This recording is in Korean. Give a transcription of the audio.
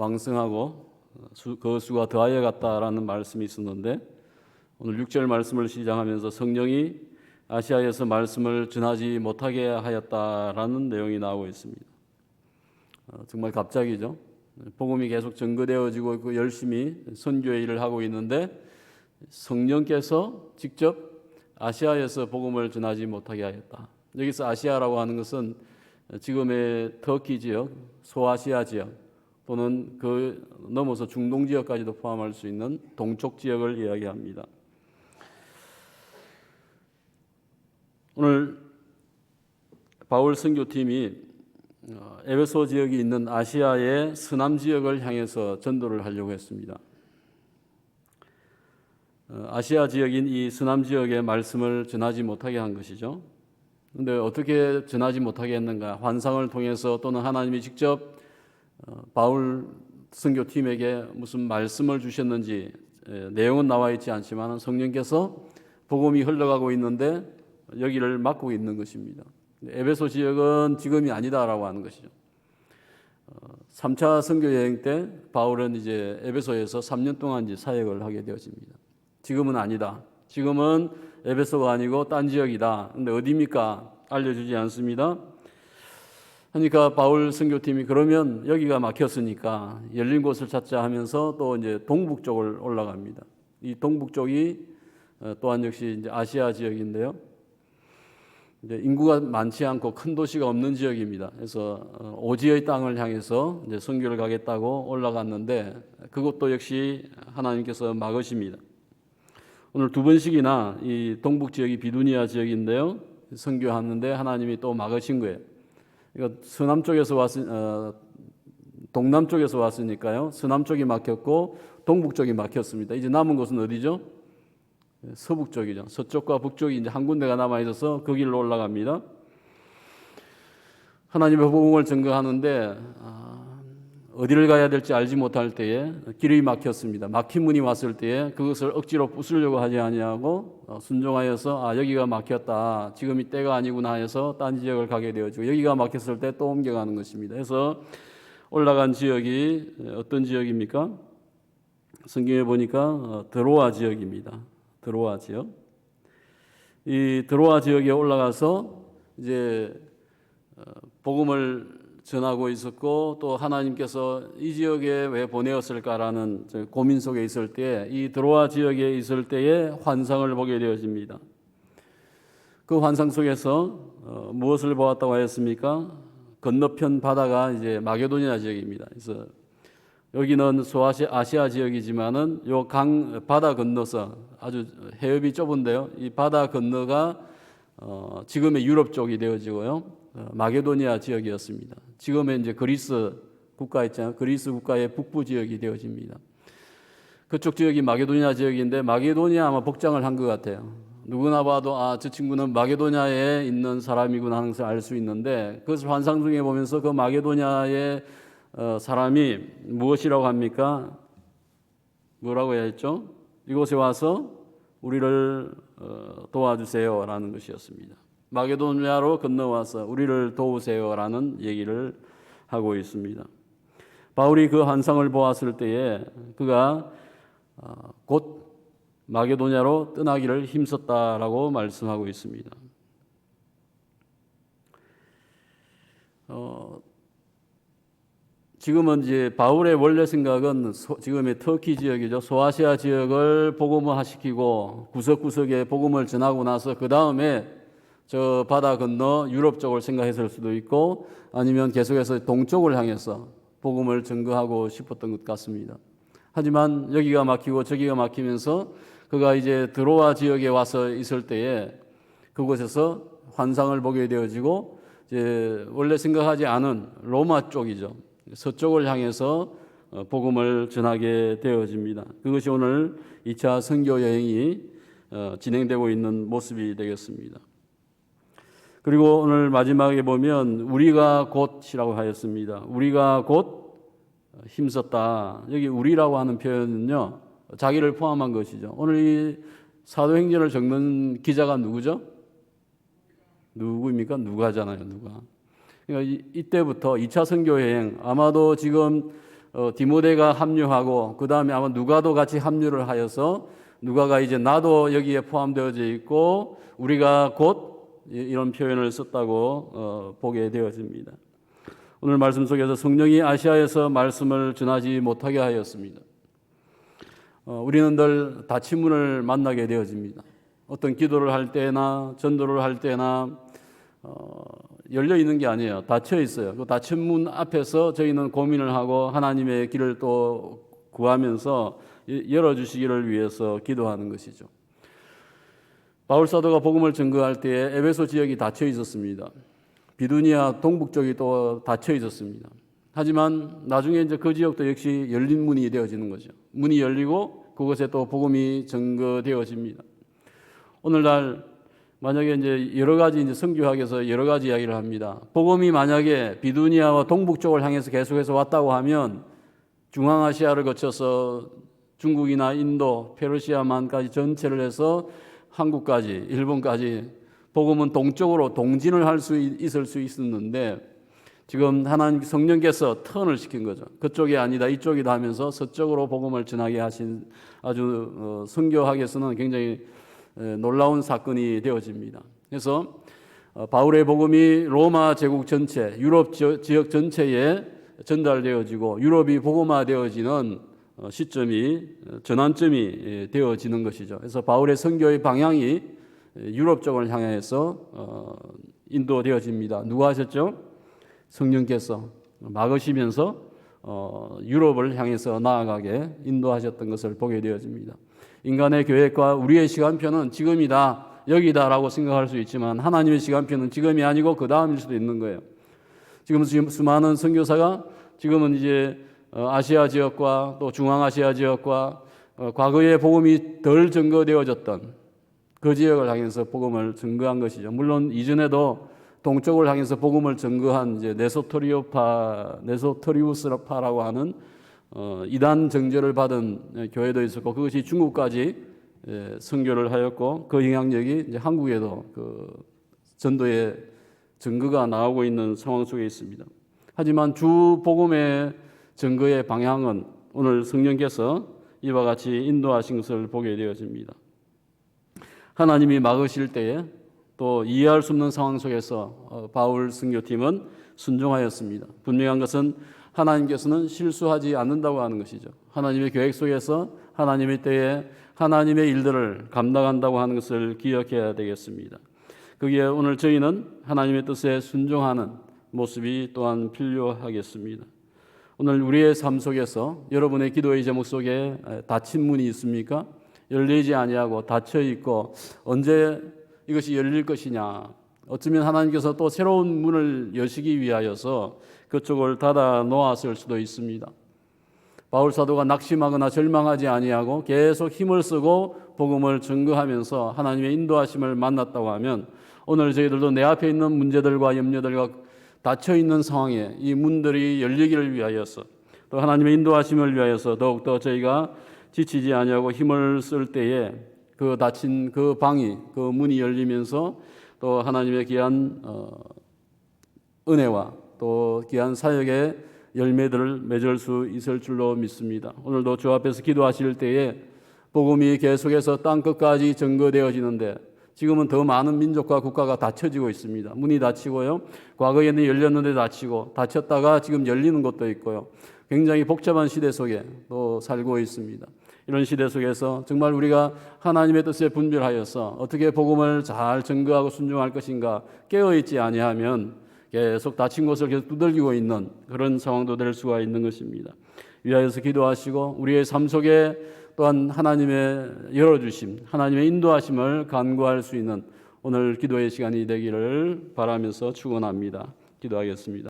왕성하고 그 수가 더하여 갔다라는 말씀이 있었는데, 오늘 6절 말씀을 시작하면서 성령이 아시아에서 말씀을 전하지 못하게 하였다라는 내용이 나오고 있습니다. 정말 갑자기죠. 복음이 계속 전거되어지고 그 열심히 선교의 일을 하고 있는데 성령께서 직접 아시아에서 복음을 전하지 못하게 하였다. 여기서 아시아라고 하는 것은 지금의 터키 지역, 소아시아 지역 또는 그 넘어서 중동 지역까지도 포함할 수 있는 동쪽 지역을 이야기합니다. 오늘 바울 선교팀이 에베소 지역이 있는 아시아의 서남 지역을 향해서 전도를 하려고 했습니다. 아시아 지역인 이 서남 지역의 말씀을 전하지 못하게 한 것이죠. 그런데 어떻게 전하지 못하게 했는가? 환상을 통해서 또는 하나님이 직접 바울 선교팀에게 무슨 말씀을 주셨는지 내용은 나와 있지 않지만 성령께서 복음이 흘러가고 있는데 여기를 막고 있는 것입니다. 에베소 지역은 지금이 아니다라고 하는 것이죠. 3차 선교 여행 때 바울은 이제 에베소에서 3년 동안 이제 사역을 하게 되어집니다. 지금은 아니다. 지금은 에베소가 아니고 딴 지역이다. 근데 어디입니까? 알려주지 않습니다. 그러니까 바울 선교팀이 그러면 여기가 막혔으니까 열린 곳을 찾자 하면서 또 이제 동북 쪽을 올라갑니다. 이 동북 쪽이 또한 역시 이제 아시아 지역인데요. 이제 인구가 많지 않고 큰 도시가 없는 지역입니다. 그래서 오지의 땅을 향해서 이제 선교를 가겠다고 올라갔는데 그것도 역시 하나님께서 막으십니다. 오늘 두 번씩이나 이 동북 지역이 비두니아 지역인데요. 선교하는데 하나님이 또 막으신 거예요. 이거 서남 쪽에서 동남 쪽에서 왔으니까요. 서남 쪽이 막혔고 동북 쪽이 막혔습니다. 이제 남은 곳은 어디죠? 서북 쪽이죠. 서쪽과 북쪽이 이제 한 군데가 남아 있어서 그 길로 올라갑니다. 하나님의 복음을 전거하는데 어디를 가야 될지 알지 못할 때에 길이 막혔습니다. 막힌 문이 왔을 때에 그것을 억지로 부수려고 하지 아니하고 순종하여서 여기가 막혔다. 지금이 때가 아니구나 해서 딴 지역을 가게 되어지고 여기가 막혔을 때 또 옮겨가는 것입니다. 그래서 올라간 지역이 어떤 지역입니까? 성경에 보니까 드로아 지역입니다. 드로아 지역. 이 드로아 지역에 올라가서 이제 복음을 전하고 있었고 또 하나님께서 이 지역에 왜 보내었을까라는 고민 속에 있을 때 이 드로아 지역에 있을 때에 환상을 보게 되어집니다. 그 환상 속에서 무엇을 보았다고 하였습니까? 건너편 바다가 이제 마게도니아 지역입니다. 그래서 여기는 소아시아 지역이지만은 요 바다 건너서 아주 해협이 좁은데요. 이 바다 건너가 지금의 유럽 쪽이 되어지고요. 마게도니아 지역이었습니다. 지금의 이제 그리스 국가 있잖아요. 그리스 국가의 북부 지역이 되어집니다. 그쪽 지역이 마게도니아 지역인데 마게도니아 아마 복장을 한 것 같아요. 누구나 봐도 저 친구는 마게도니아에 있는 사람이구나 하는 것을 알 수 있는데 그것을 환상 중에 보면서 그 마게도니아의 사람이 무엇이라고 합니까? 뭐라고 해야 했죠? 이곳에 와서 우리를 도와주세요라는 것이었습니다. 마게도니아로 건너와서 우리를 도우세요라는 얘기를 하고 있습니다. 바울이 그 환상을 보았을 때에 그가 곧 마게도니아로 떠나기를 힘썼다라고 말씀하고 있습니다. 지금은 이제 바울의 원래 생각은 지금의 터키 지역이죠. 소아시아 지역을 복음화시키고 구석구석에 복음을 전하고 나서 그 다음에 저 바다 건너 유럽 쪽을 생각했을 수도 있고 아니면 계속해서 동쪽을 향해서 복음을 전거하고 싶었던 것 같습니다. 하지만 여기가 막히고 저기가 막히면서 그가 이제 드로아 지역에 와서 있을 때에 그곳에서 환상을 보게 되어지고 이제 원래 생각하지 않은 로마 쪽이죠. 서쪽을 향해서 복음을 전하게 되어집니다. 그것이 오늘 2차 선교 여행이 진행되고 있는 모습이 되겠습니다. 그리고 오늘 마지막에 보면 우리가 곧이라고 하였습니다. 우리가 곧 힘썼다. 여기 우리라고 하는 표현은요. 자기를 포함한 것이죠. 오늘 이 사도행전을 적는 기자가 누구죠? 누구입니까? 누가잖아요. 누가. 그러니까 이때부터 2차 선교 여행 아마도 지금 디모데가 합류하고 그 다음에 아마 누가도 같이 합류를 하여서 누가가 이제 나도 여기에 포함되어져 있고 우리가 곧 이런 표현을 썼다고 보게 되어집니다. 오늘 말씀 속에서 성령이 아시아에서 말씀을 전하지 못하게 하였습니다. 우리는 늘 닫힌 문을 만나게 되어집니다. 어떤 기도를 할 때나 전도를 할 때나 열려 있는 게 아니에요. 닫혀 있어요. 그 닫힌 문 앞에서 저희는 고민을 하고 하나님의 길을 또 구하면서 열어주시기를 위해서 기도하는 것이죠. 바울 사도가 복음을 증거할 때에 에베소 지역이 닫혀 있었습니다. 비두니아 동북 쪽이 또 닫혀 있었습니다. 하지만 나중에 이제 그 지역도 역시 열린 문이 되어지는 거죠. 문이 열리고 그곳에 또 복음이 증거되어집니다. 오늘날 만약에 이제 여러 가지 이제 선교학에서 여러 가지 이야기를 합니다. 복음이 만약에 비두니아와 동북 쪽을 향해서 계속해서 왔다고 하면 중앙아시아를 거쳐서 중국이나 인도, 페르시아만까지 전체를 해서 한국까지, 일본까지 복음은 동쪽으로 동진을 할 수 있을 수 있었는데 지금 하나님 성령께서 턴을 시킨 거죠. 그쪽이 아니다 이쪽이다 하면서 서쪽으로 복음을 전하게 하신 아주 선교학에서는 굉장히 놀라운 사건이 되어집니다. 그래서 바울의 복음이 로마 제국 전체, 유럽 지역 전체에 전달되어지고 유럽이 복음화되어지는 시점이 전환점이 되어지는 것이죠. 그래서 바울의 선교의 방향이 유럽 쪽을 향해서 인도되어집니다. 누가 하셨죠? 성령께서 막으시면서 유럽을 향해서 나아가게 인도하셨던 것을 보게 되어집니다. 인간의 계획과 우리의 시간표는 지금이다, 여기다라고 생각할 수 있지만 하나님의 시간표는 지금이 아니고 그 다음일 수도 있는 거예요. 지금 수많은 선교사가 지금은 이제 아시아 지역과 또 중앙아시아 지역과 과거에 복음이 덜 증거되어졌던 그 지역을 향해서 복음을 증거한 것이죠. 물론 이전에도 동쪽을 향해서 복음을 증거한 이제 네소토리우스파라고 하는 이단 정죄를 받은 교회도 있었고 그것이 중국까지 선교를 하였고 그 영향력이 이제 한국에도 그 전도의 증거가 나오고 있는 상황 속에 있습니다. 하지만 주 복음의 증거의 방향은 오늘 성령께서 이와 같이 인도하신 것을 보게 되어집니다. 하나님이 막으실 때에 또 이해할 수 없는 상황 속에서 바울 선교팀은 순종하였습니다. 분명한 것은 하나님께서는 실수하지 않는다고 하는 것이죠. 하나님의 계획 속에서 하나님의 때에 하나님의 일들을 감당한다고 하는 것을 기억해야 되겠습니다. 거기에 오늘 저희는 하나님의 뜻에 순종하는 모습이 또한 필요하겠습니다. 오늘 우리의 삶 속에서 여러분의 기도의 제목 속에 닫힌 문이 있습니까? 열리지 아니하고 닫혀 있고 언제 이것이 열릴 것이냐. 어쩌면 하나님께서 또 새로운 문을 여시기 위하여서 그쪽을 닫아 놓았을 수도 있습니다. 바울 사도가 낙심하거나 절망하지 아니하고 계속 힘을 쓰고 복음을 증거하면서 하나님의 인도하심을 만났다고 하면 오늘 저희들도 내 앞에 있는 문제들과 염려들과 닫혀 있는 상황에 이 문들이 열리기를 위하여서 또 하나님의 인도하심을 위하여서 더욱더 저희가 지치지 아니하고 힘을 쓸 때에 그 닫힌 그 방이 그 문이 열리면서 또 하나님의 귀한 은혜와 또 귀한 사역의 열매들을 맺을 수 있을 줄로 믿습니다. 오늘도 주 앞에서 기도하실 때에 복음이 계속해서 땅 끝까지 증거되어지는데 지금은 더 많은 민족과 국가가 닫혀지고 있습니다. 문이 닫히고요. 과거에는 열렸는데 닫히고 닫혔다가 지금 열리는 것도 있고요. 굉장히 복잡한 시대 속에 또 살고 있습니다. 이런 시대 속에서 정말 우리가 하나님의 뜻에 분별하여서 어떻게 복음을 잘 증거하고 순종할 것인가 깨어있지 아니하면 계속 닫힌 곳을 계속 두들기고 있는 그런 상황도 될 수가 있는 것입니다. 위하여서 기도하시고 우리의 삶 속에 또한 하나님의 열어주심, 하나님의 인도하심을 간구할 수 있는 오늘 기도의 시간이 되기를 바라면서 축원합니다. 기도하겠습니다.